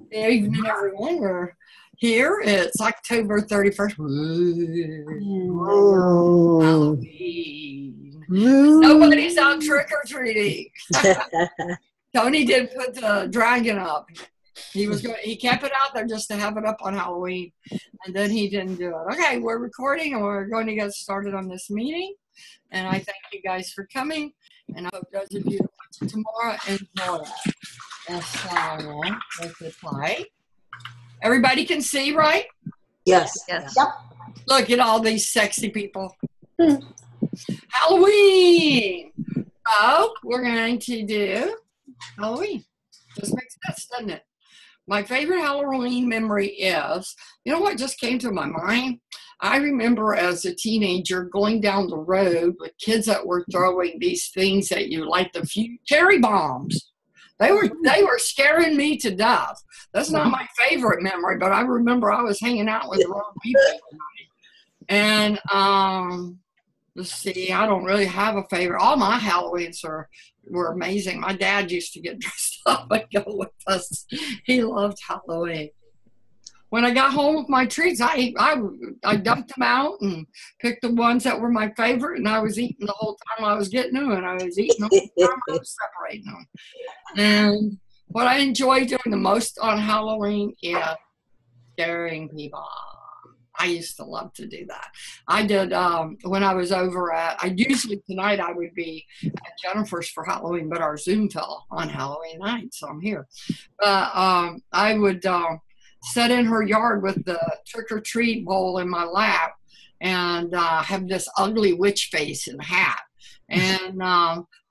Good evening, everyone. We're here. It's October 31st. Halloween. Nobody's out trick or treating. Tony did put the dragon up. He kept it out there just to have it up on Halloween, and then he didn't do it. Okay, we're recording and we're going to get started on this meeting. And I thank you guys for coming, and I hope those of you that watch tomorrow enjoy it. And so, let's play. Everybody can see, right? Yes. Yes. Yep. Look at all these sexy people. Halloween. So we're going to do Halloween. Just makes sense, doesn't it? My favorite Halloween memory is, you know what just came to my mind? I remember as a teenager going down the road with kids that were throwing these things at you, like the few cherry bombs. They were scaring me to death. That's not my favorite memory, but I remember I was hanging out with the wrong people tonight. And let's see, I don't really have a favorite. All my Halloweens were amazing. My dad used to get dressed up and go with us. He loved Halloween. When I got home with my treats, I dumped them out and picked the ones that were my favorite, and I was eating the whole time I was getting them, and I was eating the whole time I was separating them. And what I enjoy doing the most on Halloween is scaring people. I used to love to do that. I did when I was over usually tonight I would be at Jennifer's for Halloween, but our Zoom fell on Halloween night, so I'm here. But I would sit in her yard with the trick-or-treat bowl in my lap and have this ugly witch face and hat. And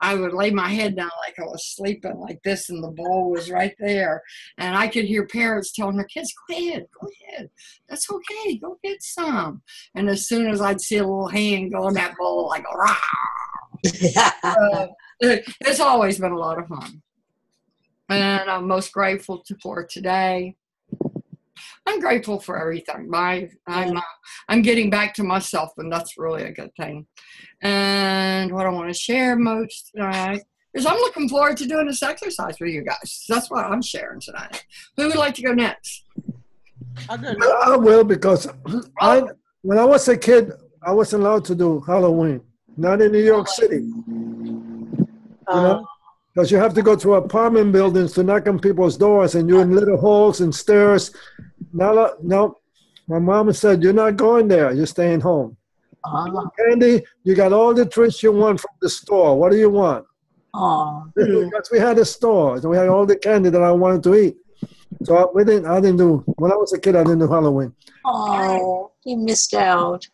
I would lay my head down like I was sleeping like this, and the bowl was right there. And I could hear parents telling their kids, go ahead. That's okay. Go get some. And as soon as I'd see a little hand go in that bowl, I go, rah. It's always been a lot of fun. And I'm most grateful for today. I'm grateful for everything. I'm getting back to myself, and that's really a good thing. And what I want to share most tonight is I'm looking forward to doing this exercise with you guys. That's what I'm sharing tonight. Who would like to go next? I will, because when I was a kid, I wasn't allowed to do Halloween. Not in New York City. You know? Because you have to go to apartment buildings to knock on people's doors, and you're in little holes and stairs. No, my mom said, you're not going there. You're staying home. Candy, you got all the treats you want from the store. What do you want? Because we had a store, so we had all the candy that I wanted to eat. So I didn't do, when I was a kid, I didn't do Halloween. Oh, you missed out.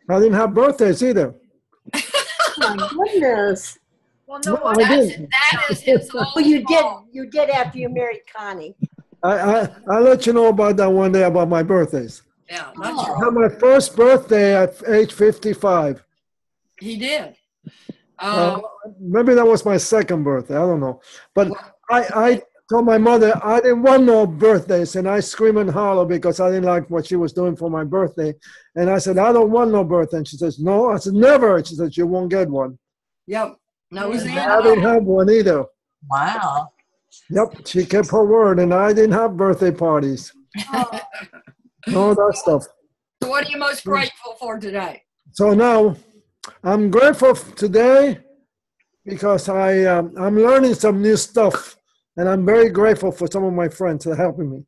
I didn't have birthdays either. Oh, my goodness. Well, that is his own Well, you fault. did after you married Connie. I'll let you know about that one day about my birthdays. Yeah, I had my first birthday at age 55. He did. Maybe that was my second birthday. I don't know. But I told my mother I didn't want no birthdays, and I screamed and hollered because I didn't like what she was doing for my birthday. And I said, I don't want no birthday. And she says, no. I said, never. She said, you won't get one. Yep. I didn't have one either. Wow. Yep, she kept her word, and I didn't have birthday parties. All that stuff. So what are you most grateful for today? So now, I'm grateful today because I'm learning some new stuff, and I'm very grateful for some of my friends that are helping me.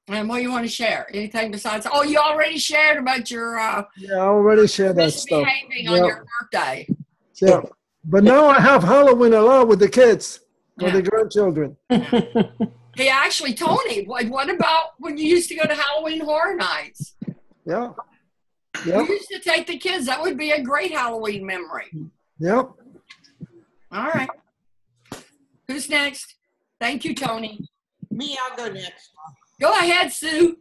And what do you want to share? Anything besides, you already shared about your yeah, I already shared that stuff. Misbehaving on your birthday. Yeah. But now I have Halloween a lot with the kids, with the grandchildren. Hey, actually, Tony, what about when you used to go to Halloween Horror Nights? Yeah. We used to take the kids. That would be a great Halloween memory. Yep. All right. Who's next? Thank you, Tony. Me, I'll go next. Go ahead, Sue.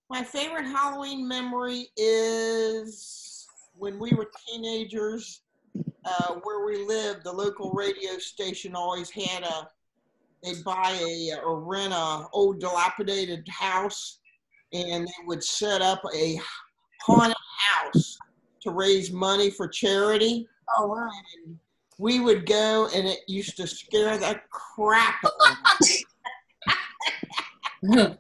My favorite Halloween memory is when we were teenagers. Where we lived, the local radio station always had they'd buy or rent a old dilapidated house, and they would set up a haunted house to raise money for charity. Oh, wow. And we would go, and it used to scare the crap out of us. When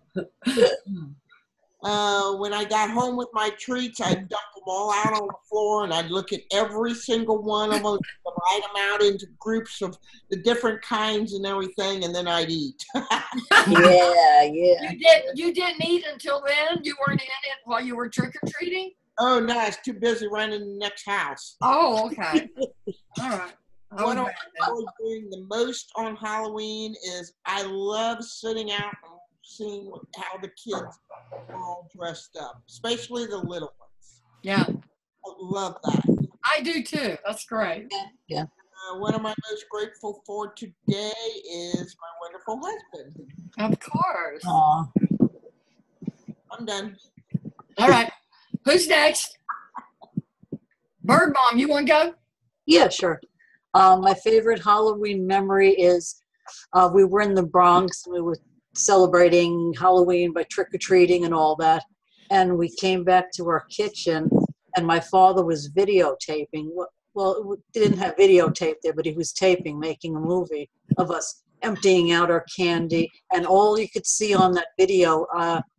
I got home with my treats, I'd dump them all out on the floor, and I'd look at every single one of them, divide them out into groups of the different kinds and everything, and then I'd eat. Yeah. You didn't eat until then? You weren't in it while you were trick-or-treating? Oh, no, I was too busy running the next house. Oh, okay. All right. What I enjoy doing the most on Halloween is I love sitting out and seeing how the kids are all dressed up, especially the little ones. Yeah. I love that. I do too. That's great. Yeah. One of my most grateful for today is my wonderful husband. Of course. Aw. I'm done. All right. Who's next? Bird Mom, you want to go? Yeah, sure. My favorite Halloween memory is we were in the Bronx. We were celebrating Halloween by trick-or-treating and all that. And we came back to our kitchen, and my father was videotaping. Well, we didn't have videotape there, but he was taping, making a movie of us emptying out our candy. And all you could see on that video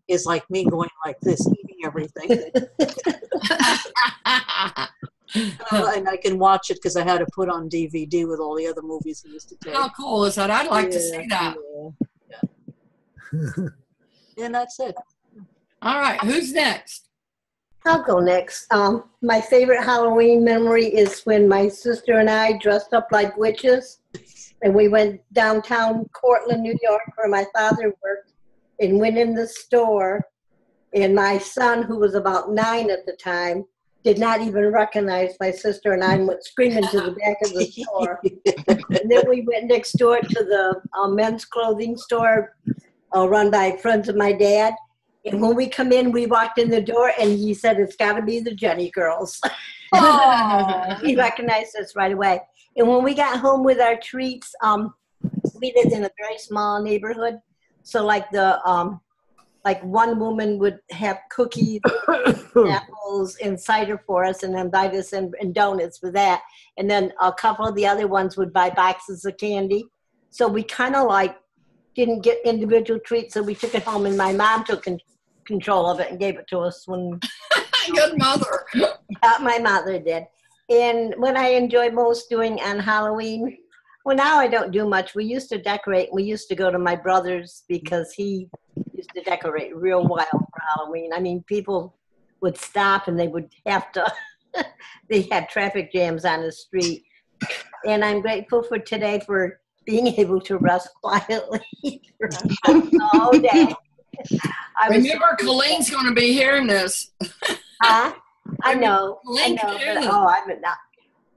is like me going like this, eating everything. And I can watch it because I had to put on DVD with all the other movies he used to take. How cool is that? I'd like to see that. Yeah. And that's it. All right. Who's next? I'll go next. My favorite Halloween memory is when my sister and I dressed up like witches, and we went downtown Cortland, New York, where my father worked, and went in the store. And my son, who was about 9 at the time, did not even recognize my sister and I, and went screaming to the back of the store. And then we went next door to the men's clothing store run by friends of my dad. And when we come in, we walked in the door, and he said, "It's got to be the Jenny girls." He recognized us right away. And when we got home with our treats, we lived in a very small neighborhood. So like like one woman would have cookies, apples, and cider for us, and invite us and donuts for that. And then a couple of the other ones would buy boxes of candy. So we kind of like didn't get individual treats, so we took it home, and my mom took control of it and gave it to us when Good mother. my mother did. And what I enjoy most doing on Halloween, well, now I don't do much. We used to decorate. We used to go to my brother's because he used to decorate real wild for Halloween. I mean, people would stop and they would have to, they had traffic jams on the street. And I'm grateful for today for being able to rest quietly all day. Remember, Colleen's going to be hearing this. Huh? I know. Colleen But, too. I'm not.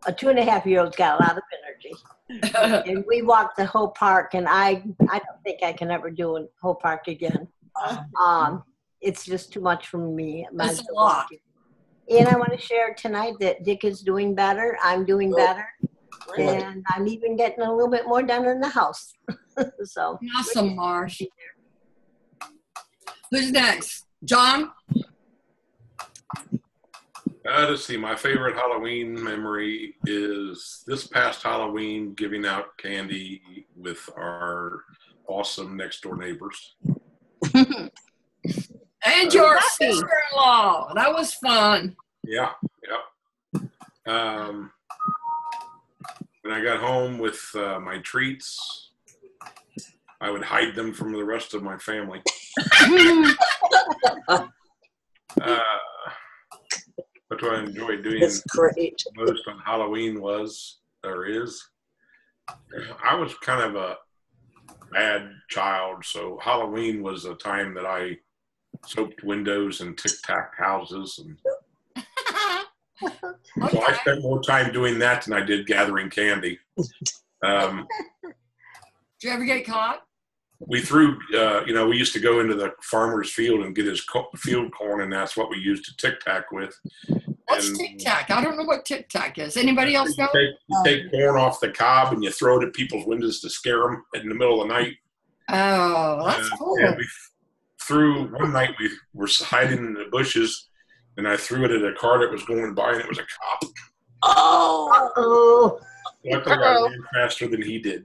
A 2.5-year-old's got a lot of energy. And we walked the whole park, and I don't think I can ever do a whole park again. It's just too much for me. That's a lot. And I want to share tonight that Dick is doing better. I'm doing better. And I'm even getting a little bit more done in the house. So Awesome, Marsh. Who's next? John? Let's see. My favorite Halloween memory is this past Halloween giving out candy with our awesome next door neighbors. And your sister-in-law. That was fun. Yeah. When I got home with my treats, I would hide them from the rest of my family. What I enjoy doing most on Halloween is, I was kind of a bad child, so Halloween was a time that I soaped windows and tic-tac houses. And Okay. so I spent more time doing that than I did gathering candy. Did you ever get caught? We threw, we used to go into the farmer's field and get his field corn, and that's what we used to tic-tac with. What's tic-tac? I don't know what tic-tac is. Anybody else know? You take corn off the cob and you throw it at people's windows to scare them in the middle of the night. Oh, that's cool. One night we were hiding in the bushes, and I threw it at a car that was going by, and it was a cop. Oh. Luckily, I ran faster than he did.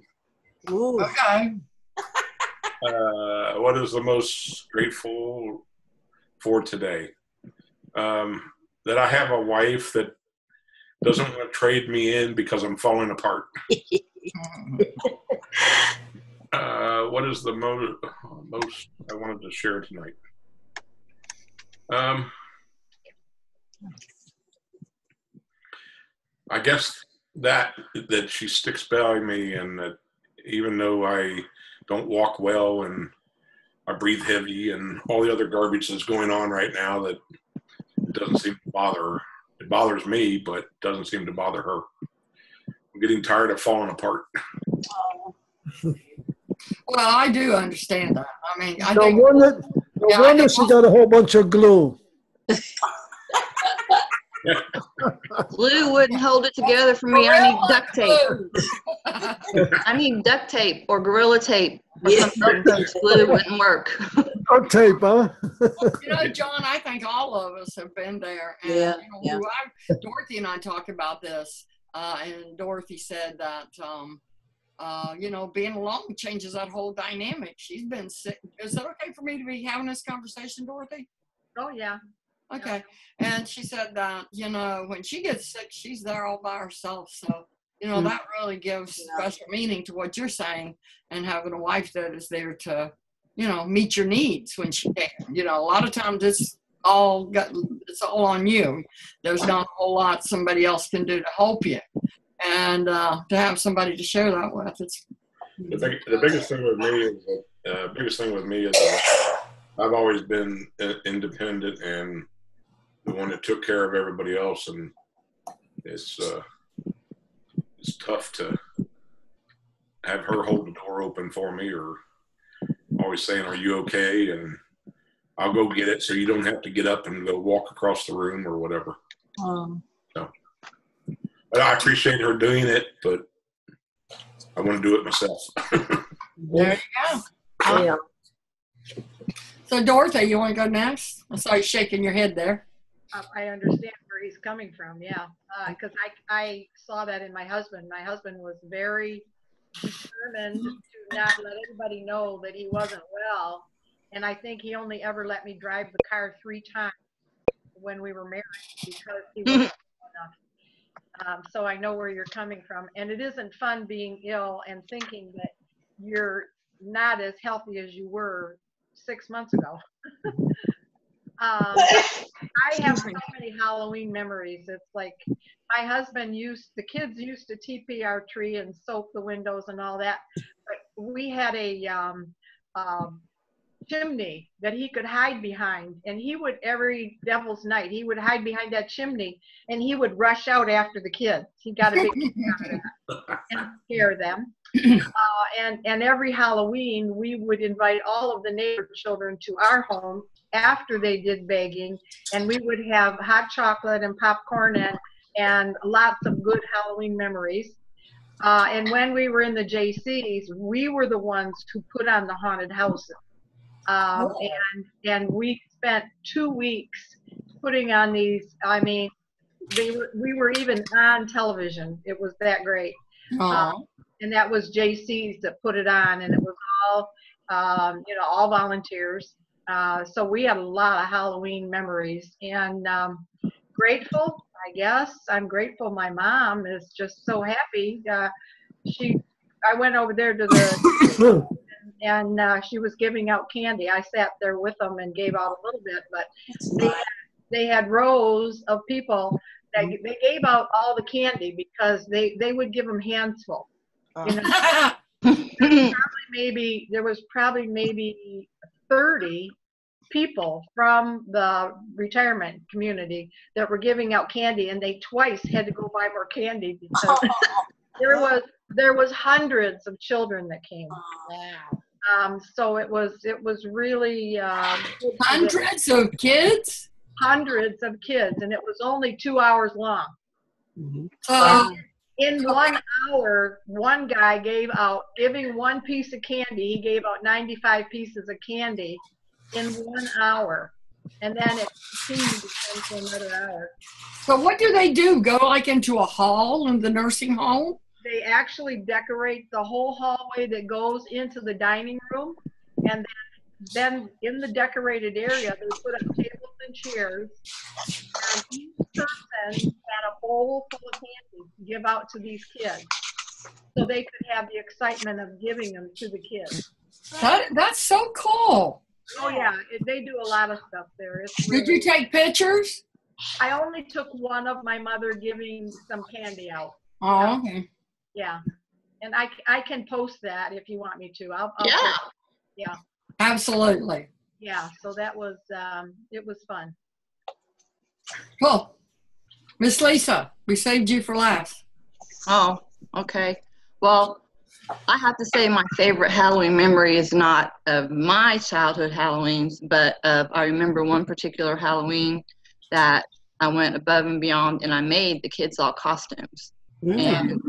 Ooh. Okay. What is the most grateful for today? That I have a wife that doesn't want to trade me in because I'm falling apart. What is the most I wanted to share tonight? I guess that she sticks by me, and that even though I don't walk well and I breathe heavy and all the other garbage that's going on right now, that it doesn't seem to bother her. It bothers me, but it doesn't seem to bother her. I'm getting tired of falling apart. Well, I do understand that. I mean, I No think wonder she got a whole bunch of glue. Glue wouldn't hold it together for me. I need duct tape. I need duct tape or Gorilla tape or something. Glue wouldn't work. Duct tape, huh? You know, John, I think all of us have been there. And, Yeah, you know, Dorothy and I talked about this, and Dorothy said that, you know, being alone changes that whole dynamic. She's been sick. Is it okay for me to be having this conversation, Dorothy? Oh, yeah. Okay. And she said that, you know, when she gets sick, she's there all by herself. So, you know, that really gives special meaning to what you're saying, and having a wife that is there to, you know, meet your needs when she can. You know, a lot of times it's all on you. There's not a whole lot somebody else can do to help you. And to have somebody to share that with, it's the biggest thing with me is that I've always been independent and the one that took care of everybody else, and it's tough to have her hold the door open for me, or always saying, "Are you okay?" and I'll go get it, so you don't have to get up and go walk across the room or whatever. So, but I appreciate her doing it, but I want to do it myself. there you go. Yeah. So Dorothy, you want to go next? I saw you shaking your head there. I understand where he's coming from, yeah. Because I saw that in my husband. My husband was very determined to not let anybody know that he wasn't well. And I think he only ever let me drive the car 3 times when we were married because he wasn't well enough. So I know where you're coming from. And it isn't fun being ill and thinking that you're not as healthy as you were 6 months ago. I have so many Halloween memories. It's like my husband the kids used to TP our tree and soap the windows and all that. But we had a chimney that he could hide behind, and he would, every devil's night, he would hide behind that chimney and he would rush out after the kids. He got a big and scare them. And every Halloween we would invite all of the neighbor children to our home after they did begging, and we would have hot chocolate and popcorn and lots of good Halloween memories. And when we were in the JCs, we were the ones who put on the haunted houses. And we spent 2 weeks putting on these. I mean, we were even on television. It was that great. And that was JC's that put it on, and it was all, you know, all volunteers. So we had a lot of Halloween memories, and grateful, I guess. I'm grateful my mom is just so happy. I went over there to the, and she was giving out candy. I sat there with them and gave out a little bit, but they had rows of people that they gave out all the candy because they would give them hands full. You know, there was probably maybe 30 people from the retirement community that were giving out candy, and they twice had to go buy more candy because there was hundreds of children that came. Wow. So it was really hundreds of kids. Hundreds of kids, and it was only 2 hours long. In 1 hour, one guy giving one piece of candy, he gave out 95 pieces of candy in 1 hour. And then it continued for another hour. So what do they do? Go like into a hall in the nursing home? They actually decorate the whole hallway that goes into the dining room. And then in the decorated area, they put up tables and chairs, and each person had a bowl full of candy to give out to these kids, so they could have the excitement of giving them to the kids. That's so cool. Oh yeah, they do a lot of stuff there. It's Did you take pictures? I only took one of my mother giving some candy out. Oh, okay. Yeah, and I can post that if you want me to. I'll Yeah. post it. Yeah. Absolutely. Yeah. So that was it was fun. Cool. Miss Lisa, we saved you for last. Oh, okay. Well, I have to say my favorite Halloween memory is not of my childhood Halloweens, but I remember one particular Halloween that I went above and beyond, and I made the kids all costumes. And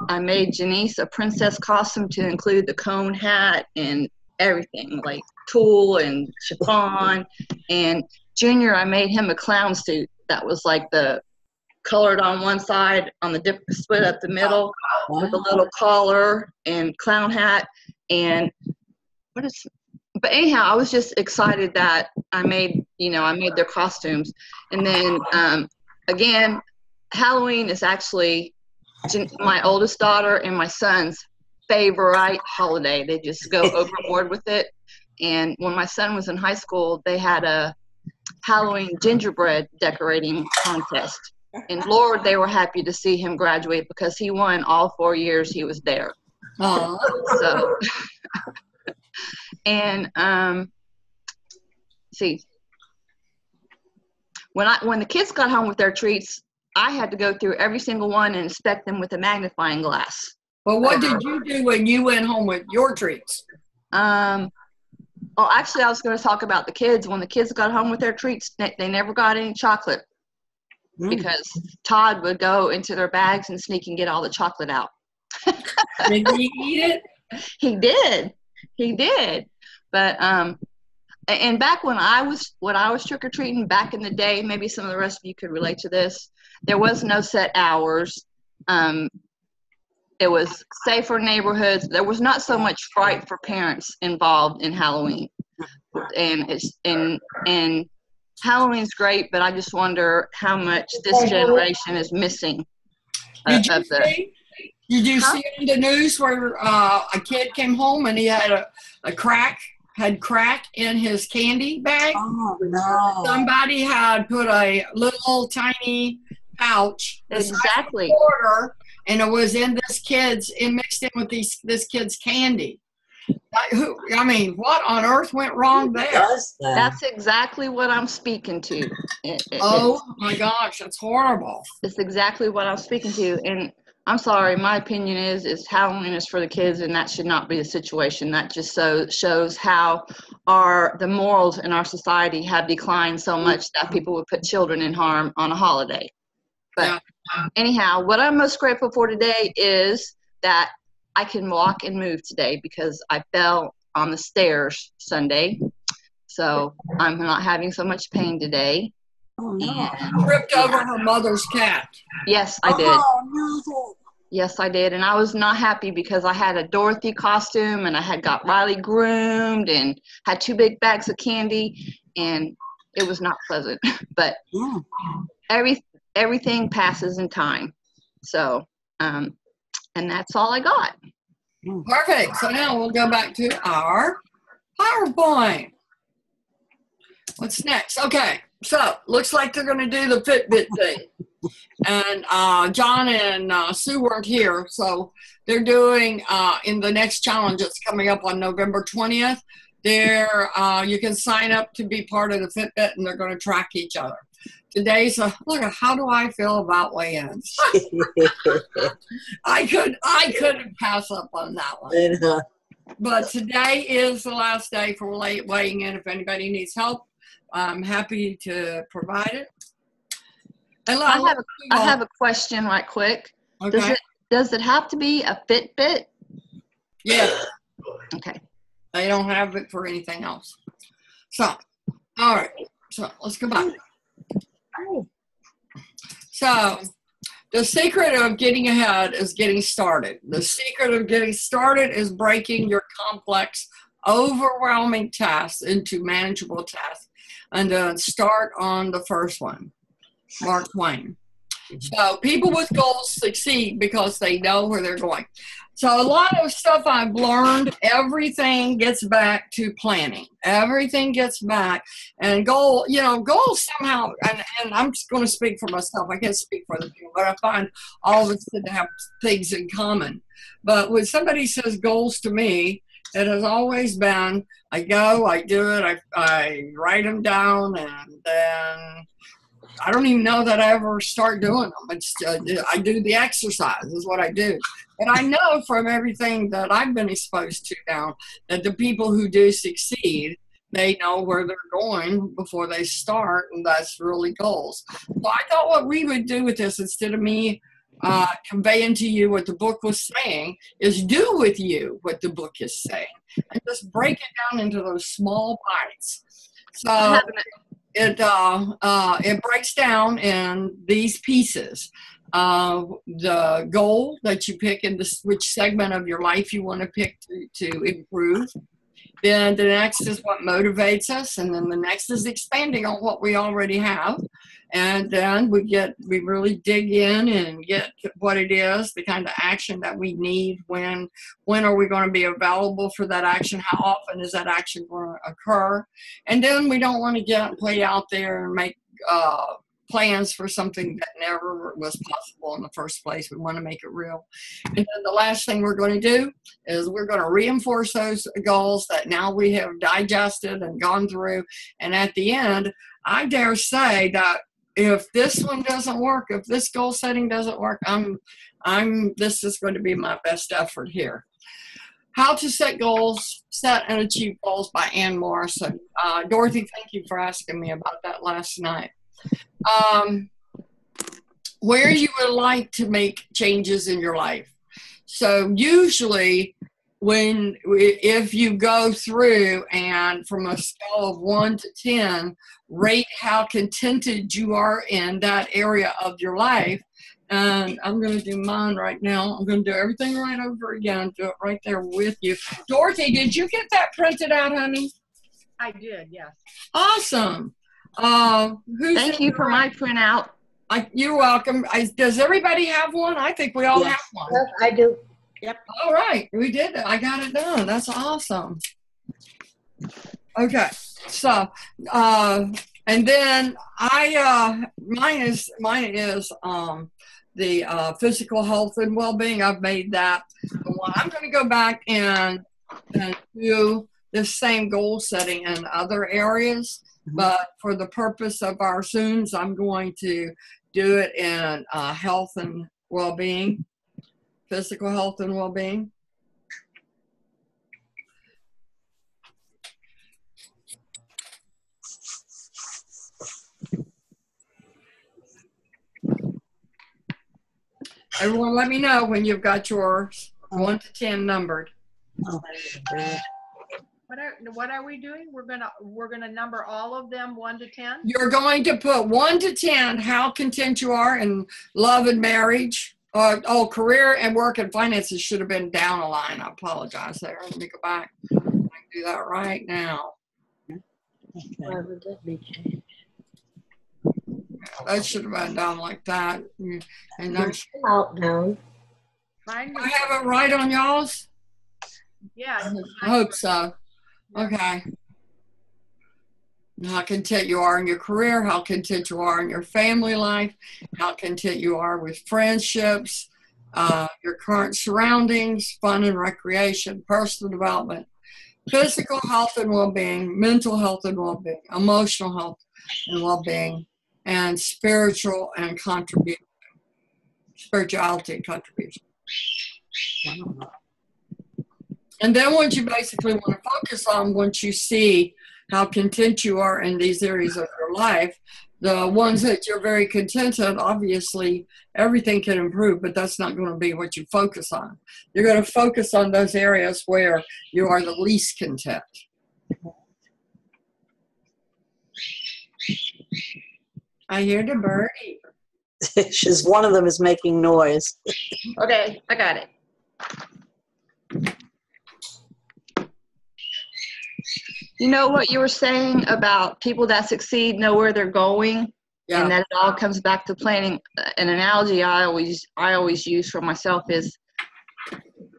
I made Janice a princess costume to include the cone hat and everything, like tulle and chiffon. And Junior, I made him a clown suit that was like the colored on one side, on the split up the middle, with a little collar and clown hat. And but anyhow, I was just excited that I made their costumes. And then again, Halloween is actually my oldest daughter and my son's favorite holiday. They just go overboard with it. And when my son was in high school, they had a Halloween gingerbread decorating contest. And Lord, they were happy to see him graduate because he won all 4 years he was there. So, and see, when the kids got home with their treats, I had to go through every single one and inspect them with a magnifying glass. Well, what did you do when you went home with your treats? Well, actually, I was going to talk about the kids. When the kids got home with their treats, they never got any chocolate because Todd would go into their bags and sneak and get all the chocolate out. Did he eat it? He did. But and back when I was trick-or-treating back in the day, maybe some of the rest of you could relate to this, there was no set hours. It was safer neighborhoods. There was not so much fright for parents involved in Halloween. And Halloween's great, but I just wonder how much this generation is missing. Did you see in the news where a kid came home and he had crack in his candy bag? Oh, no. Somebody had put a little tiny pouch, Exactly, quarter, and it was in mixed in with this kid's candy. I mean, what on earth went wrong there? That's exactly what I'm speaking to. Oh my gosh, that's horrible. It's exactly what I'm speaking to. And I'm sorry, my opinion is Halloween is for the kids, and that should not be the situation. That just shows how the morals in our society have declined so much that people would put children in harm on a holiday. But anyhow, what I'm most grateful for today is that I can walk and move today because I fell on the stairs Sunday. So I'm not having so much pain today. Oh, no. Tripped over her mother's cat. Yes, I did. Oh, no. Yes, I did. And I was not happy because I had a Dorothy costume and I had got Riley groomed and had 2 big bags of candy, and it was not pleasant. But everything passes in time. So, and that's all I got. Perfect. So now we'll go back to our PowerPoint. What's next? Okay. So looks like they're going to do the Fitbit thing. And John and Sue weren't here. So they're doing in the next challenge that's coming up on November 20th. You can sign up to be part of the Fitbit, and they're going to track each other. Today's look at how do I feel about weigh-ins? I couldn't pass up on that one. But today is the last day for weighing in. If anybody needs help, I'm happy to provide it. And I have a question right quick. Okay. Does it have to be a Fitbit? Yes. Okay. They don't have it for anything else. So, all right. So let's go back. So the secret of getting ahead is getting started. The secret of getting started is breaking your complex overwhelming tasks into manageable tasks, and then start on the first one. Mark Twain. So people with goals succeed because they know where they're going. So a lot of stuff I've learned, everything gets back to planning. Everything gets back. And goals somehow, and I'm just going to speak for myself. I can't speak for other people, but I find all of us to have things in common. But when somebody says goals to me, it has always been, I go, I do it, I write them down, and then I don't even know that I ever start doing them. It's, I do the exercise is what I do. And I know from everything that I've been exposed to now that the people who do succeed, they know where they're going before they start, and that's really goals. So I thought what we would do with this, instead of me conveying to you what the book was saying, is do with you what the book is saying, and just break it down into those small bites. So it breaks down in these pieces. The goal that you pick in which segment of your life you want to pick to improve. Then the next is what motivates us, and then the next is expanding on what we already have. And then we really dig in and get what it is, the kind of action that we need. When are we going to be available for that action? How often is that action going to occur? And then we don't want to get way out there and make plans for something that never was possible in the first place. We want to make it real. And then the last thing we're going to do is we're going to reinforce those goals that now we have digested and gone through. And at the end, I dare say that if this one doesn't work, if this goal setting doesn't work, this is going to be my best effort here. How to Set Goals, Set and Achieve Goals by Ann Morrison. Dorothy, thank you for asking me about that last night. Where you would like to make changes in your life. So usually if you go through and from a scale of 1 to 10, rate how contented you are in that area of your life. And I'm going to do mine right now. I'm going to do everything right over again. Do it right there with you. Dorothy, did you get that printed out, honey? I did, yes. Awesome. Thank you for my printout. You're welcome. Does everybody have one? I think we all have one. Yes, I do. Yep. All right. We did it. I got it done. That's awesome. Okay. So, and then mine is the physical health and well-being. I've made that. I'm going to go back and do the same goal setting in other areas. But for the purpose of our Zooms, I'm going to do it in health and well-being, physical health and well-being. Everyone, let me know when you've got yours 1 to 10 numbered. What are we doing? We're gonna number all of them 1 to 10. You're going to put 1 to 10 how content you are in love and marriage. Career and work and finances should have been down a line. I apologize there. Let me go back. I can do that right now. Why would that be changed? That should have been down like that. And I'm Out down. I have it right on y'all's? Yeah. I hope so. Okay. How content you are in your career, how content you are in your family life, how content you are with friendships, your current surroundings, fun and recreation, personal development, physical health and well-being, mental health and well-being, emotional health and well-being, and spiritual and contribution. Spirituality and contribution. And then what you basically want to focus on, once you see how content you are in these areas of your life, the ones that you're very content in, obviously everything can improve, but that's not going to be what you focus on. You're going to focus on those areas where you are the least content. I hear the birdie. One of them is making noise. Okay, I got it. You know what you were saying about people that succeed know where they're going, Yeah. and that it all comes back to planning. An analogy I always use for myself is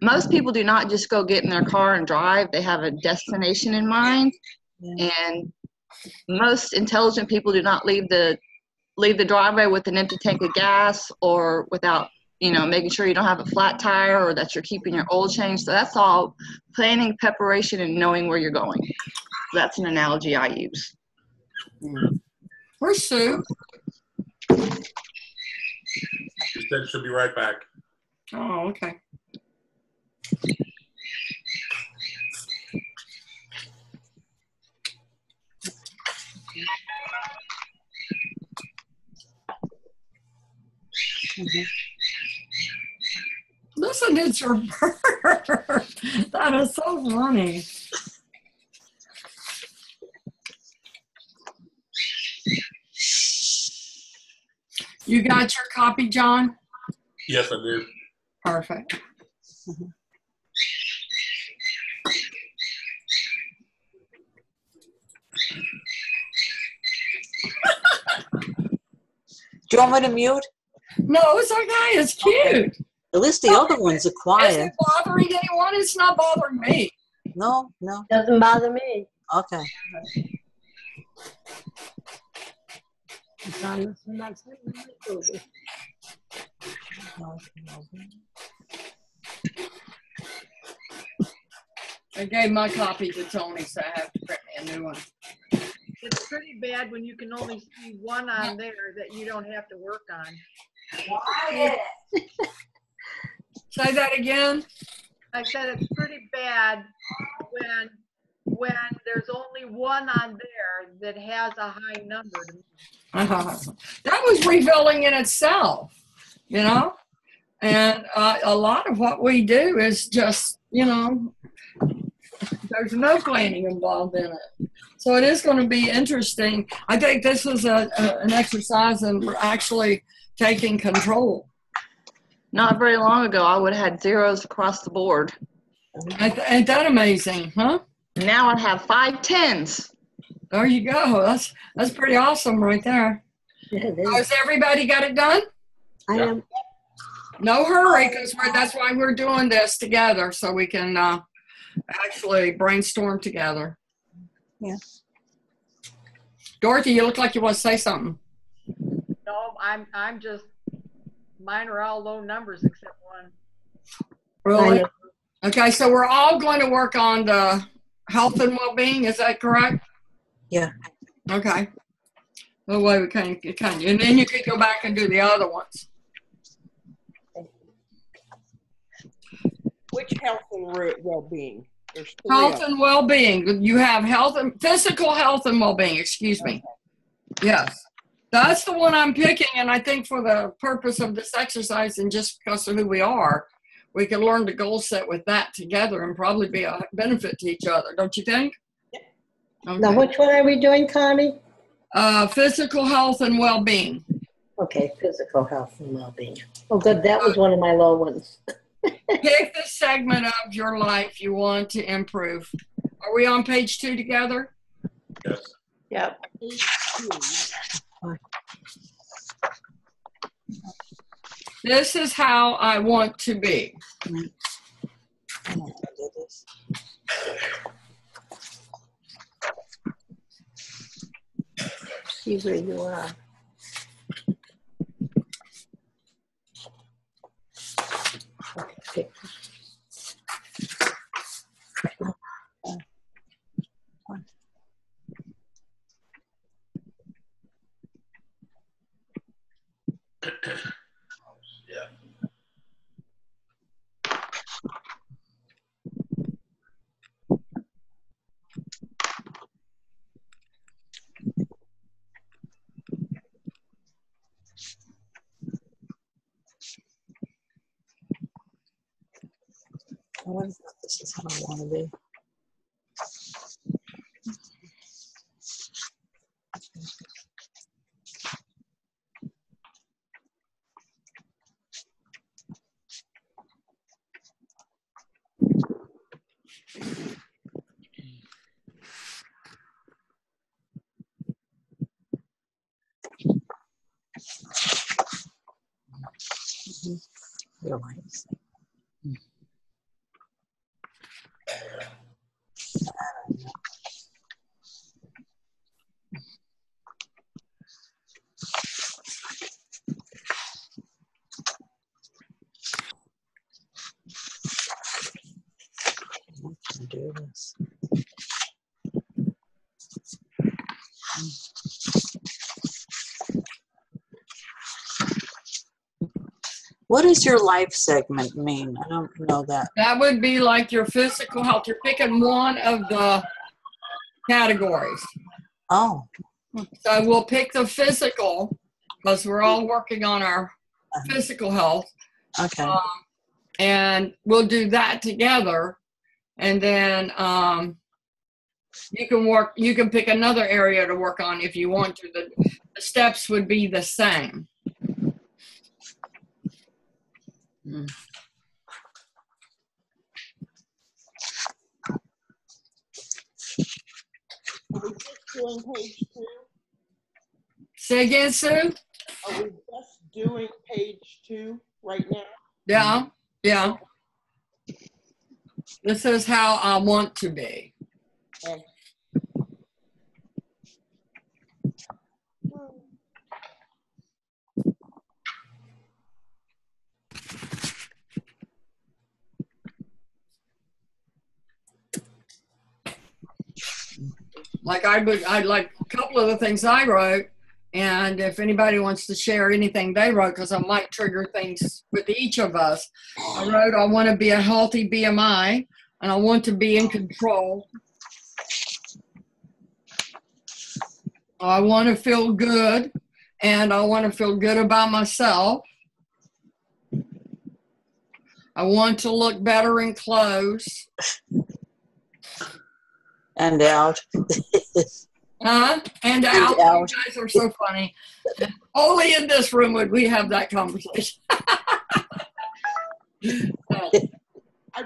most people do not just go get in their car and drive. They have a destination in mind, and most intelligent people do not leave the driveway with an empty tank of gas or without, making sure you don't have a flat tire or that you're keeping your oil change. So that's all planning, preparation, and knowing where you're going. That's an analogy I use. Where's Sue? She said she'll be right back. Oh, okay. Listen, it's your bird. That is so funny. You got your copy, John? Yes, I do. Perfect. Do you want me to mute? No, it's okay. It's cute. At least the other ones are Is quiet. it bothering anyone? It's not bothering me. No. Doesn't bother me. Okay. I gave my copy to Tony, so I have to print me a new one. It's pretty bad when you can only see one on there that you don't have to work on. Say that again. I said it's pretty bad when there's only one on there that has a high number to me. That was revealing in itself, and a lot of what we do is just, there's no planning involved in it. So it is going to be interesting. I think this is an exercise in actually taking control. Not very long ago, I would have had zeros across the board. Ain't that amazing, huh? Now I have 5 10s. There you go. That's pretty awesome right there. Yeah, it is. Has everybody got it done? I am. No hurry, because that's why we're doing this together, so we can actually brainstorm together. Yeah. Dorothy, you look like you want to say something. No, I'm just, mine are all low numbers except one. Really? Okay, so we're all going to work on the health and well-being. Is that correct? Yeah. Okay. Well, wait, we can, and then you can go back and do the other ones. Which health and well-being? There's 3 Health of them. and well-being. You have health and physical health and well-being. Excuse me. Yes, that's the one I'm picking, and I think for the purpose of this exercise and just because of who we are, we can learn to goal set with that together and probably be a benefit to each other. Don't you think? Yeah. Okay. Now, which one are we doing, Connie? Physical health and well-being. Okay, physical health and well-being. Oh, good. That was one of my low ones. Pick the segment of your life you want to improve. Are we on page 2 together? Yes. Yep. This is how I want to be. See where you are. Okay. This is how I want to be. Realize. Do this. What does your life segment mean? I don't know that. That would be like your physical health. You're picking one of the categories. Oh. So we'll pick the physical because we're all working on our physical health. Okay. And we'll do that together. And then you can pick another area to work on if you want to. The steps would be the same. Are we just doing page 2? Say again, Sue? Are we just doing page 2 right now? Yeah, yeah. This is how I want to be. Okay. Like I'd like a couple of the things I wrote, and if anybody wants to share anything they wrote, because I might trigger things with each of us. I wrote, I want to be a healthy BMI, and I want to be in control. I want to feel good, and I want to feel good about myself. I want to look better in clothes. And out. And out. You guys are so funny. Only in this room would we have that conversation. I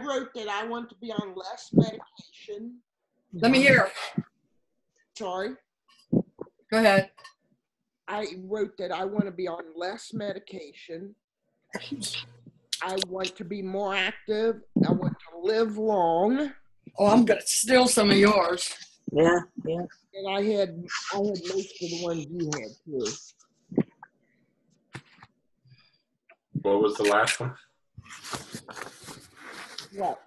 wrote that I want to be on less medication. Let me hear. Sorry. Go ahead. I wrote that I want to be on less medication. I want to be more active. I want to live long. Oh, I'm going to steal some of yours. Yeah, yeah. And I had most of the ones you had too. What was the last one? What?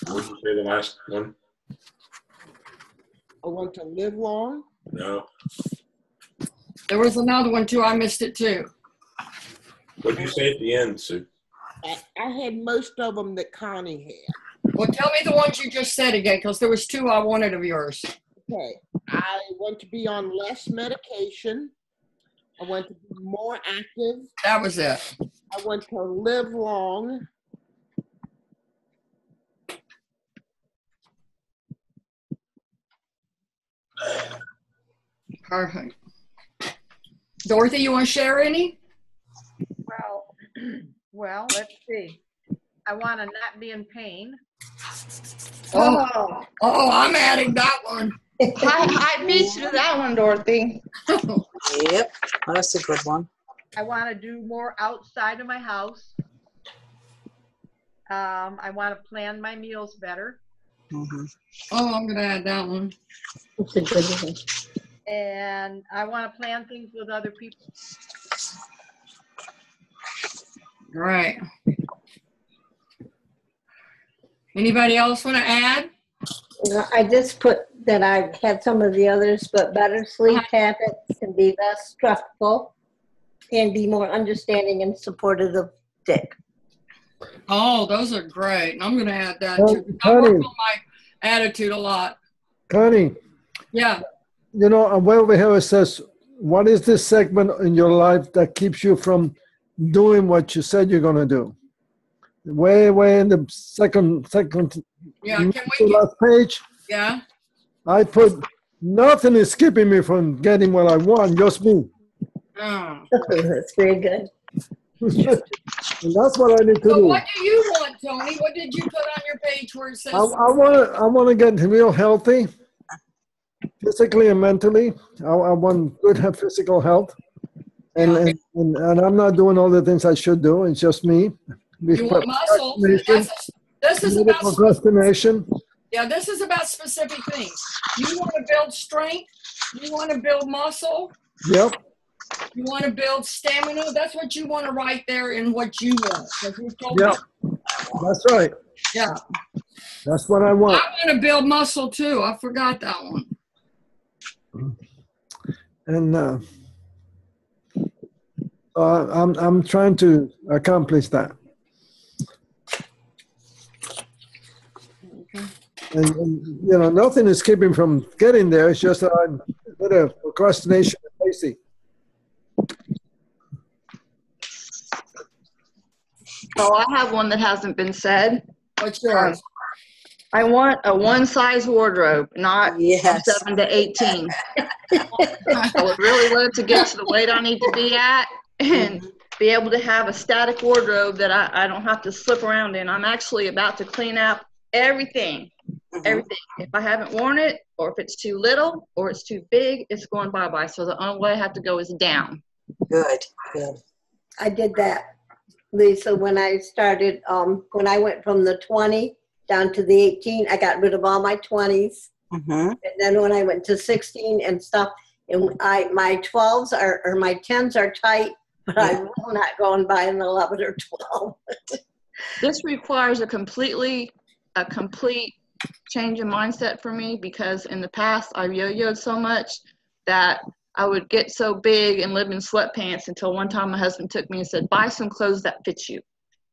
What did you say the last one? I want to live long. No. There was another one too. I missed it too. What did you say at the end, Sue? I had most of them that Connie had. Well, tell me the ones you just said again, because there was 2 I wanted of yours. Okay. I want to be on less medication. I want to be more active. That was it. I want to live long. Perfect. Dorothy, you want to share any? Well, let's see. I want to not be in pain. Oh, I'm adding that one. I beat you to that one, Dorothy. Yep, that's a good one. I want to do more outside of my house. I want to plan my meals better. Mm-hmm. Oh, I'm going to add that one. That's a good one. And I want to plan things with other people. Right. Anybody else want to add? I just put that I had some of the others, but better sleep habits and be less stressful and be more understanding and supportive of Dick. Oh, those are great. And I'm going to add that Well, too. I work on my attitude a lot. Connie, Yeah. you know, way over here it says, what is this segment in your life that keeps you from doing what you said you're going to do? Way in the second Yeah. Can we last page, yeah. I put, nothing is keeping me from getting what I want, just me. Oh. That's very good. And that's what I need to So do. what do you want, Tony? What did you put on your page where it says? I want to get real healthy, physically and mentally. I want good physical health, and I'm not doing all the things I should do. It's just me. You want muscle. This is about procrastination. Yeah, this is about specific things. You want to build strength. You want to build muscle. Yep. You want to build stamina. That's what you want to write there in what you want. Yep. That's right. Yeah. That's what I want. I want to build muscle too. I forgot that one. And I'm trying to accomplish that. And you know, nothing is keeping from getting there. It's just I'm a bit of procrastination and lazy. Oh, I have one that hasn't been said. What's yours? I want a one-size wardrobe, not Yes. 7 to 18. I would really love to get to the weight I need to be at and be able to have a static wardrobe that I don't have to slip around in. I'm actually about to clean out everything. Everything. If I haven't worn it, or if it's too little, or it's too big, it's going bye-bye. So the only way I have to go is down. Good, good. I did that, Lisa, when I started, when I went from the 20 down to the 18, I got rid of all my 20s. And then when I went to 16 and stuff, and my 12s or my 10s are tight, but I will not go and buy an 11 or 12. This requires a complete change in mindset for me, because in the past I've yo-yoed so much that I would get so big and live in sweatpants until one time my husband took me and said, buy some clothes that fit you.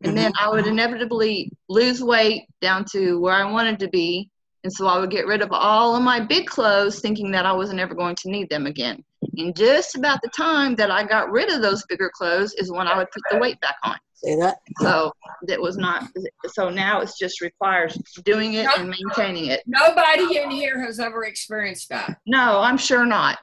And then I would inevitably lose weight down to where I wanted to be. And so I would get rid of all of my big clothes thinking that I was never going to need them again. And just about the time that I got rid of those bigger clothes is when I would put the weight back on. Say that? So that was not, so now it's just requires doing it and maintaining it. Nobody in here has ever experienced that. No, I'm sure not.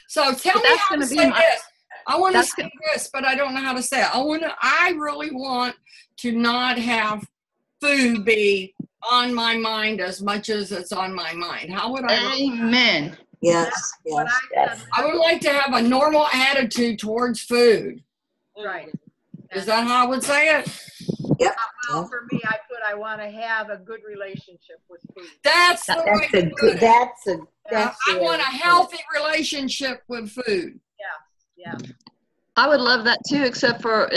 So tell me how to say this. I want to say this, but I don't know how to say it. I really want to not have food be on my mind as much as it's on my mind. How would I? Amen. Yes, yes. I would like to have a normal attitude towards food. Right. Is that how I would say it? Yep. Well, for me, I want to have a good relationship with food. That's the way to put it. That's I want a healthy relationship with food. Yeah. I would love that too, except for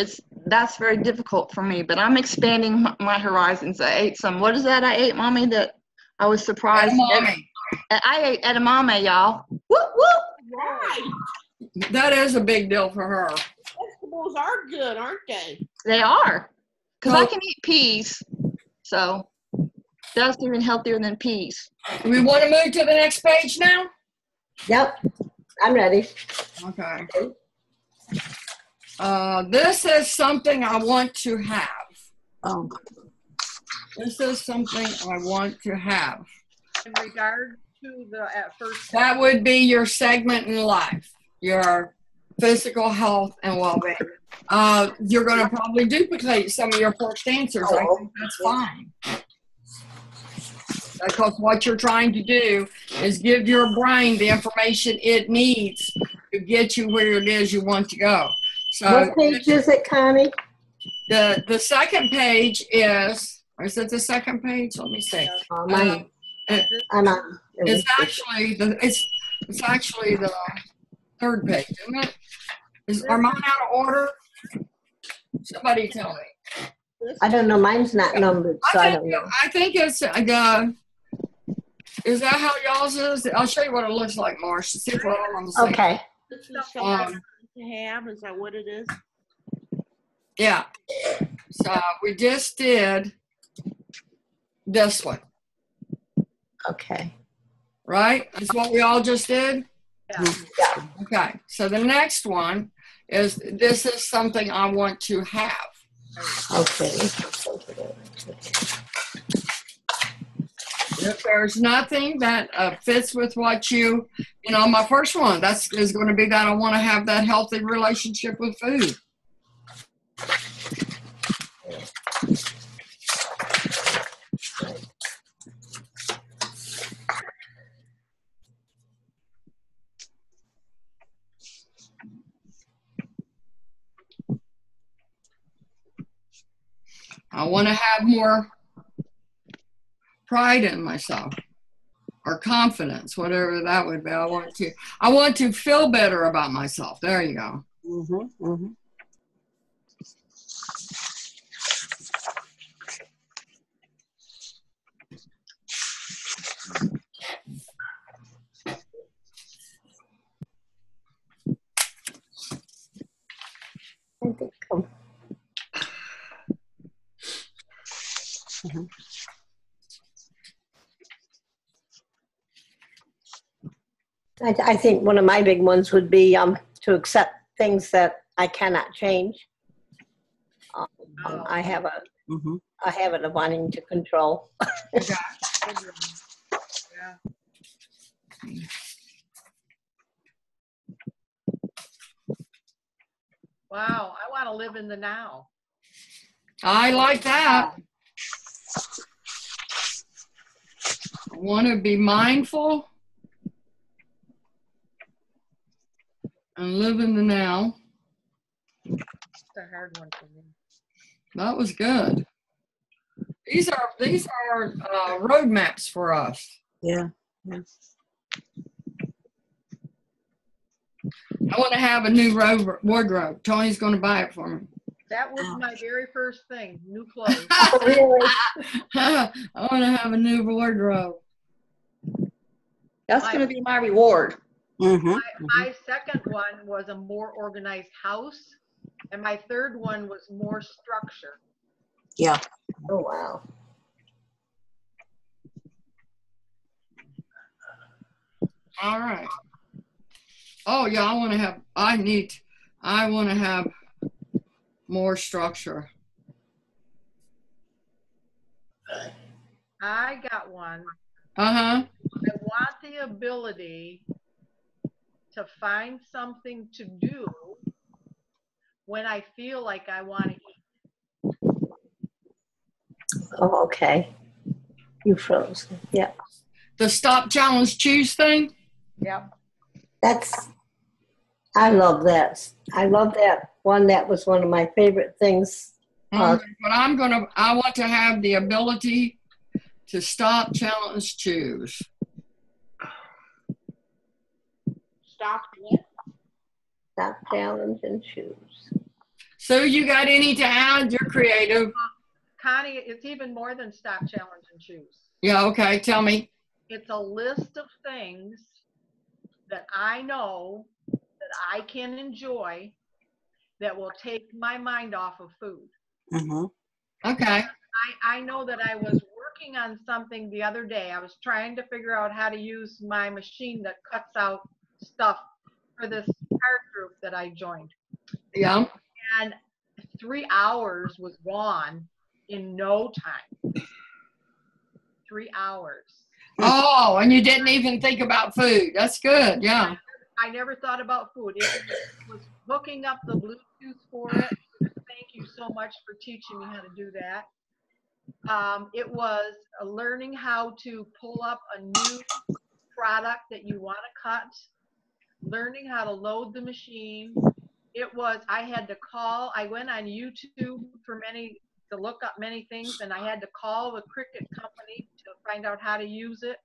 that's very difficult for me, but I'm expanding my horizons. I ate some, what is that I ate, Mommy, that I was surprised. I ate edamame, y'all. Whoop, whoop. Right. That is a big deal for her. Vegetables are good, aren't they? They are. Because I can eat peas, so that's even healthier than peas. Do we want to move to the next page now? Yep, I'm ready. Okay. This is something I want to have. Oh. This is something I want to have. In regard to the at first. That would be your segment in life, your physical health and well-being. You're going to probably duplicate some of your first answers. I think that's fine. Because what you're trying to do is give your brain the information it needs to get you where it is you want to go. So what page is it, Connie? The second page is it the second page? Let me see. It's actually the third page, isn't it? Are mine out of order? Somebody tell me. I don't know. Mine's not numbered, so I don't know. I think it's is that how y'all's is? I'll show you what it looks like, Marsh. See if we're all on the same. Okay. This is something to have. Is that what it is? Yeah. So we just did this one. Okay. Right? That's what we all just did? Yeah. Okay. So the next one is this is something I want to have. Okay. If there's nothing that fits with what my first one, is going to be that I want to have that healthy relationship with food. I want to have more pride in myself or confidence, whatever that would be. I want to feel better about myself. There you go. Mm-hmm, mm-hmm. I think, I think one of my big ones would be to accept things that I cannot change. I have a habit of wanting to control. Yeah. Wow, I want to live in the now. I like that. I want to be mindful and live in the now. It's a hard one for me. That was good. These are roadmaps for us. Yeah. Yeah. I want to have a new wardrobe. Tony's going to buy it for me. That was my very first thing, new clothes. Oh, really? I want to have a new wardrobe. That's going to be my reward. Mm-hmm. My second one was a more organized house, and my third one was more structure. Yeah. Oh, wow. All right. Oh yeah, I want to have more structure. I got one. Uh-huh. I want the ability to find something to do when I feel like I want to eat. Oh, okay. You froze. Yeah. The stop, challenge, choose thing? Yep. I love that. I love that one. That was one of my favorite things. But I want to have the ability to stop, challenge, choose. Stop what? Stop, challenge, and choose. So you got any to add? You're creative. Connie, it's even more than stop, challenge, and choose. Yeah, okay. Tell me. It's a list of things that I know that I can enjoy that will take my mind off of food. Mm-hmm. Okay. I know that I was working on something the other day. I was trying to figure out how to use my machine that cuts out stuff for this art group that I joined. Yeah. And 3 hours was gone in no time. 3 hours. Oh, and you didn't even think about food. That's good. Yeah. I never thought about food. It was hooking up the Bluetooth for it. Thank you so much for teaching me how to do that. It was learning how to pull up a new product that you want to cut, learning how to load the machine. I had to call. I went on YouTube to look up many things, and I had to call the Cricut company to find out how to use it.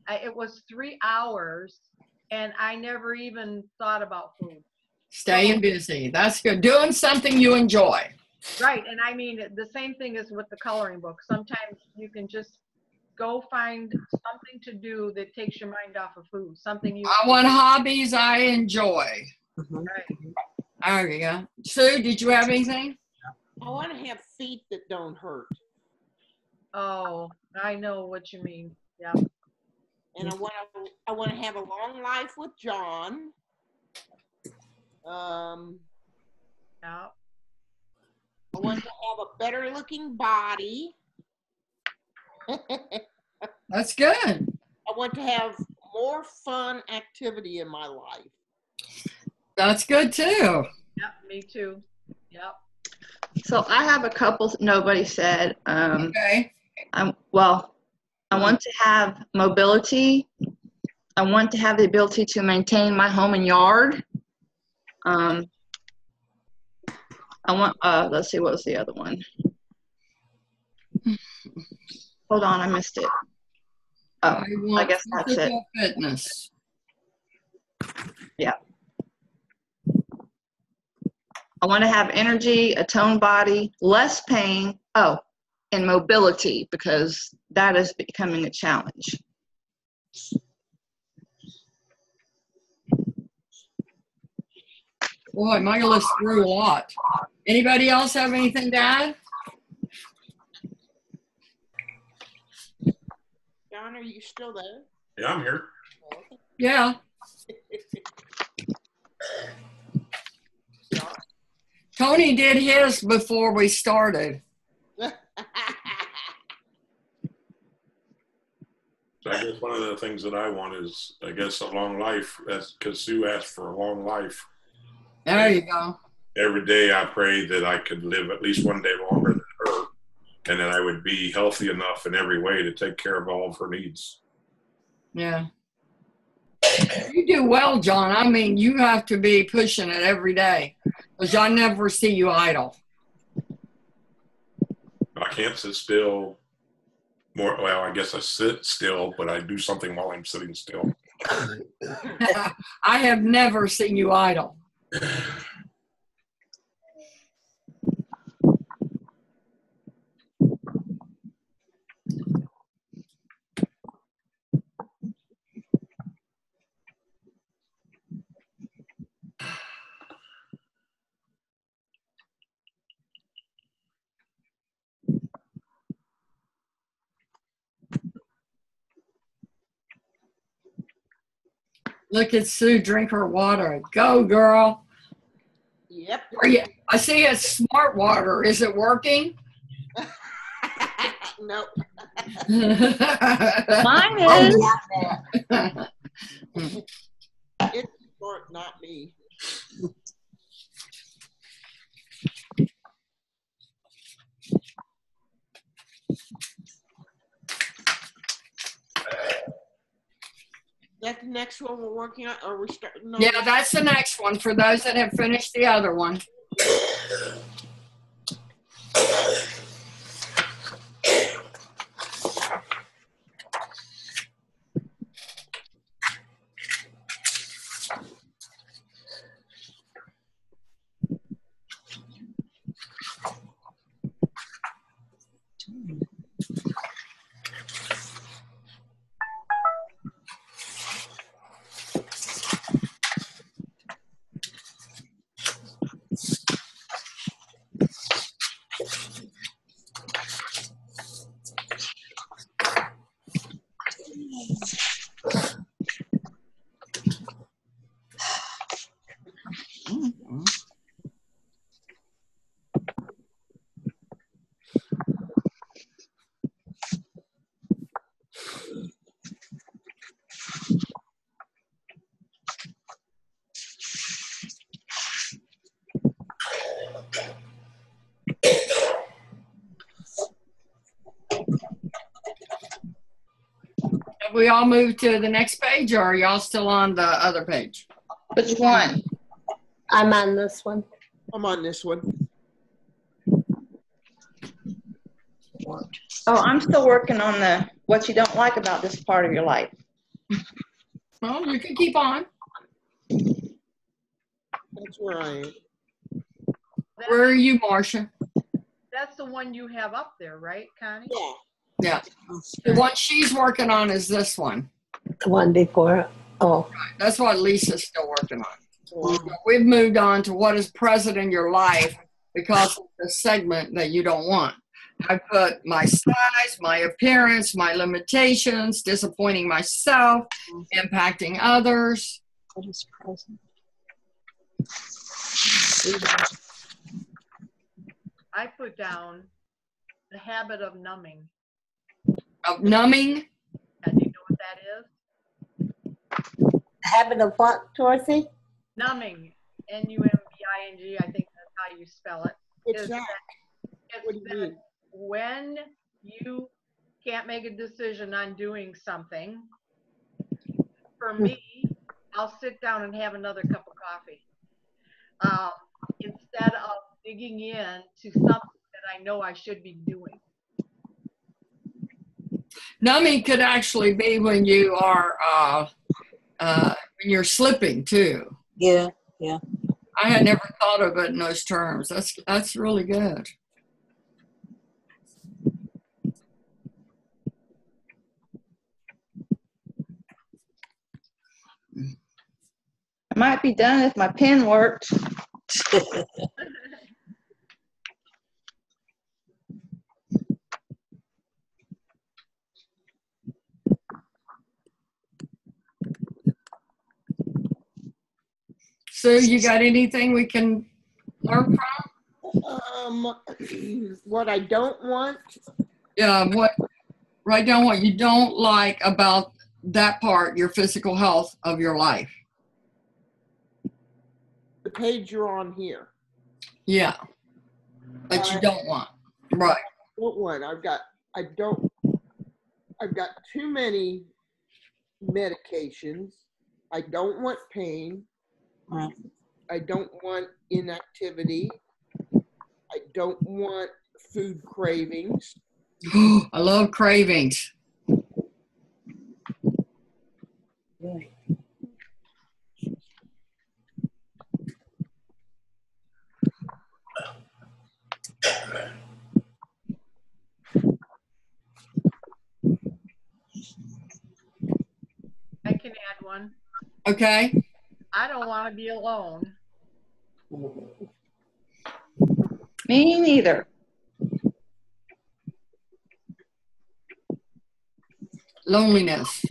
It was 3 hours, and I never even thought about food. Staying busy. That's good. Doing something you enjoy. Right, and I mean, the same thing is with the coloring book. Sometimes you can just go find something to do that takes your mind off of food. I want hobbies I enjoy. Right. There you go. Sue, did you have anything? I want to have feet that don't hurt. Oh, I know what you mean. Yeah. And I want to have a long life with John. Yeah. I want to have a better looking body. That's good. I want to have more fun activity in my life. That's good too. Yep, me too. Yep. So I have a couple nobody said. Okay. I want to have mobility. I want to have the ability to maintain my home and yard. I want, let's see, what was the other one? Hold on, I missed it. Oh, I guess that's it. Physical fitness. Yeah. I want to have energy, a toned body, less pain. Oh, and mobility, because that is becoming a challenge. Boy, my list grew a lot. Anybody else have anything to add? John, are you still there? Yeah, I'm here. Yeah. Tony did his before we started. So I guess one of the things that I want is, I guess, a long life, because Sue asked for a long life. There you go. Every day I pray that I could live at least one day longer than her, and that I would be healthy enough in every way to take care of all of her needs. Yeah. You do well, John. I mean, you have to be pushing it every day, because I never see you idle. I can't sit still. Well, I guess I sit still, but I do something while I'm sitting still. I have never seen you idle. Look at Sue drink her water. Go, girl. Yep. I see it's smart water. Is it working? Nope. Mine is. It's smart, not me. Is that the next one we're working on? Or we're starting on? Yeah, that's the next one for those that have finished the other one. Have we all moved to the next page, or are y'all still on the other page? Which one? I'm on this one. I'm on this one. Oh, I'm still working on the what you don't like about this part of your life. Well, you can keep on. That's where I am. Where are you, Marcia? That's the one you have up there, right, Connie? Yeah. Yeah. The one she's working on is this one. The one before. Oh. That's what Lisa's still working on. We've moved on to what is present in your life because of the segment that you don't want. I put my size, my appearance, my limitations, disappointing myself, impacting others. What is present? I put down the habit of numbing. Oh, Of numbing? Do you know what that is? Habit of what, Dorothy? Numbing. N-U-M-B-I-N-G. I think that's how you spell it. What's that? It's What do you mean? when you can't make a decision on doing something, for me, I'll sit down and have another cup of coffee. Instead of digging in to something that I know I should be doing. Numbing could actually be when you are when you're slipping too. Yeah, yeah. I had never thought of it in those terms. That's really good. I might be done if my pen worked. So you got anything we can learn from? What I don't want. Yeah, write down what you don't like about that part, your physical health of your life. The page you're on here. Yeah, that you don't want. Right. What one? I've got too many medications. I don't want pain. I don't want inactivity. I don't want food cravings. I love cravings. I can add one. Okay. I don't want to be alone. Me neither. Loneliness.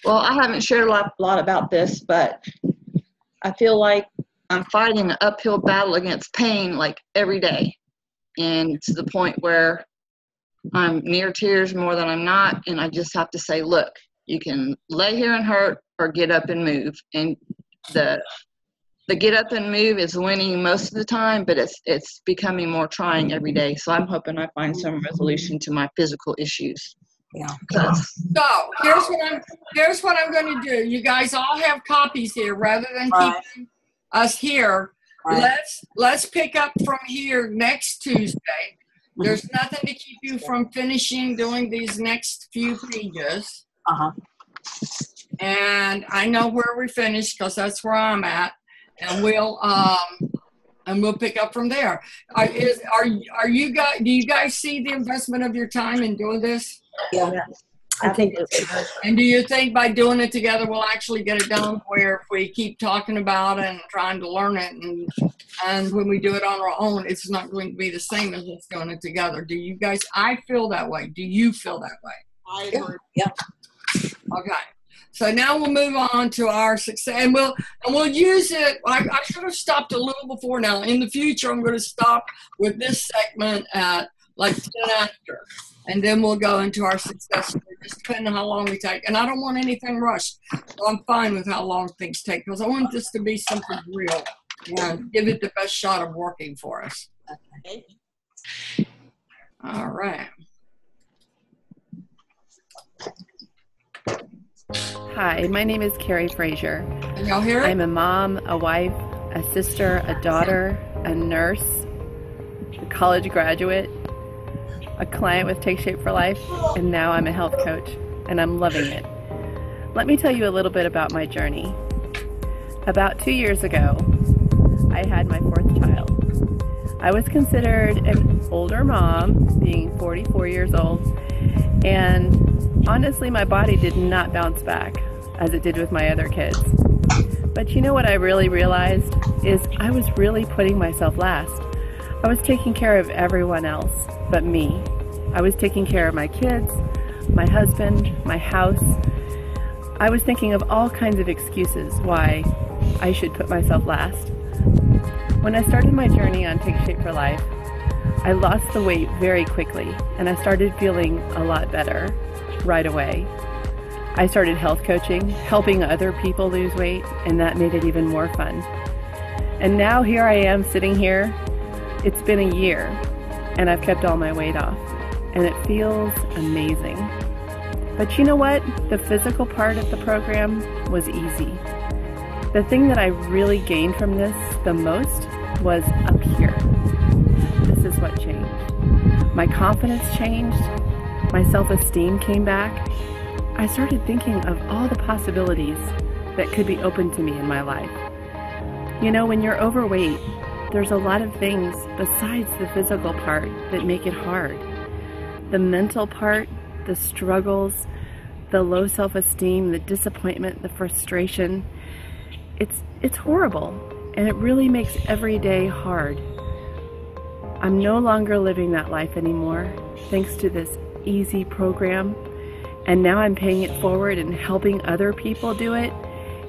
Well, I haven't shared a lot about this, but I feel like I'm fighting an uphill battle against pain like every day. And to the point where I'm near tears more than I'm not. And I just have to say, look, you can lay here and hurt or get up and move. And the get up and move is winning most of the time, but it's becoming more trying every day. So I'm hoping I find some resolution to my physical issues. Yeah. So here's what I'm going to do. You guys all have copies here, rather than keeping us here. Right. Let's pick up from here next Tuesday. There's nothing to keep you from finishing doing these next few pages. And I know where we finished because that's where I'm at, and we'll pick up from there. Are you guys? Do you guys see the investment of your time in doing this? Yeah. I think it's good. And do you think by doing it together we'll actually get it done? Where if we keep talking about it and trying to learn it, and when we do it on our own, it's not going to be the same as us doing it together. Do you guys? I feel that way. Do you feel that way? I agree. Yeah. Okay. So now we'll move on to our success, and we'll use it. I should have stopped a little before now. In the future, I'm going to stop with this segment at like 10 after. And then we'll go into our success story, just depending on how long we take. And I don't want anything rushed. So I'm fine with how long things take because I want this to be something real and give it the best shot of working for us. Okay. All right. Hi, my name is Carrie Frazier. Can y'all hear it? I'm a mom, a wife, a sister, a daughter, a nurse, a college graduate, a client with Take Shape for Life, and now I'm a health coach, and I'm loving it. Let me tell you a little bit about my journey. About 2 years ago, I had my fourth child. I was considered an older mom, being 44 years old, and honestly, my body did not bounce back as it did with my other kids. But you know what I really realized is I was really putting myself last. I was taking care of everyone else but me. I was taking care of my kids, my husband, my house. I was thinking of all kinds of excuses why I should put myself last. When I started my journey on Take Shape for Life, I lost the weight very quickly, and I started feeling a lot better right away. I started health coaching, helping other people lose weight, and that made it even more fun. And now here I am sitting here. It's been a year, and I've kept all my weight off, and it feels amazing. But you know what? The physical part of the program was easy. The thing that I really gained from this the most was up here. This is what changed. My confidence changed. My self-esteem came back. I started thinking of all the possibilities that could be open to me in my life. You know, when you're overweight, there's a lot of things besides the physical part that make it hard. The mental part, the struggles, the low self-esteem, the disappointment, the frustration. It's horrible, and it really makes every day hard. I'm no longer living that life anymore, thanks to this easy program, and now I'm paying it forward and helping other people do it.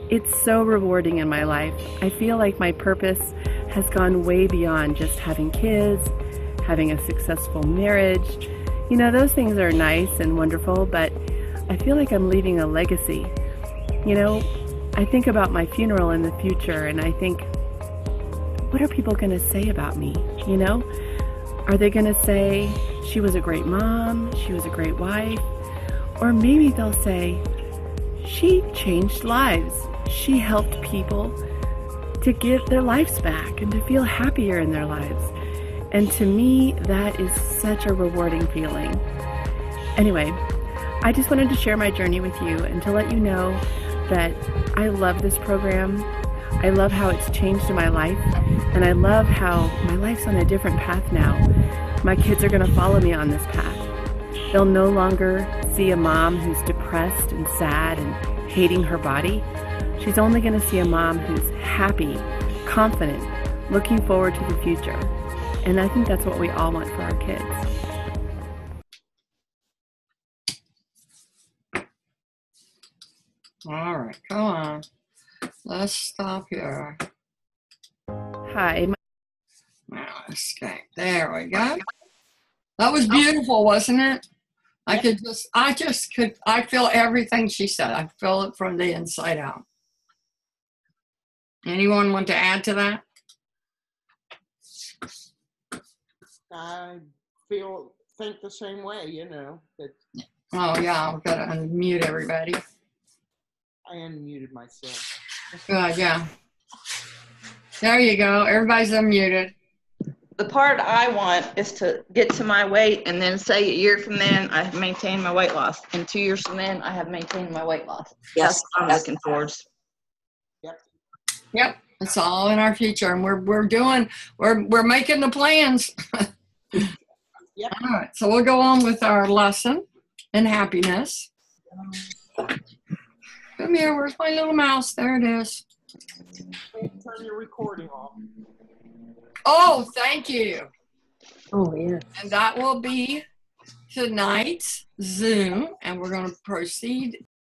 It's so rewarding in my life. I feel like my purpose has gone way beyond just having kids, having a successful marriage. You know, those things are nice and wonderful, but I feel like I'm leaving a legacy. You know, I think about my funeral in the future, and I think, what are people going to say about me? You know, are they going to say she was a great mom, she was a great wife? Or maybe they'll say, she changed lives. She helped people to get their lives back and to feel happier in their lives. And to me, that is such a rewarding feeling. Anyway, I just wanted to share my journey with you and to let you know that I love this program. I love how it's changed my life, and I love how my life's on a different path now. My kids are going to follow me on this path. They'll no longer see a mom who's depressed and sad and hating her body. She's only going to see a mom who's happy, confident, looking forward to the future. And I think that's what we all want for our kids. All right, come on. Let's stop here. Hi. Now, escape. There we go. That was beautiful, wasn't it? I feel everything she said. I feel it from the inside out. Anyone want to add to that? I think the same way, you know. That Oh, yeah, I've got to unmute everybody. I unmuted myself. Good, yeah. There you go. Everybody's unmuted. The part I want is to get to my weight and then say a year from then I have maintained my weight loss, and 2 years from then I have maintained my weight loss. Yes. That's what I'm looking towards. Yep, it's all in our future, and we're making the plans. Yep. All right, so we'll go on with our lesson in happiness. Come here, where's my little mouse? There it is. Turn your recording off. Oh, thank you. Oh, yeah. And that will be tonight's Zoom, and we're going to proceed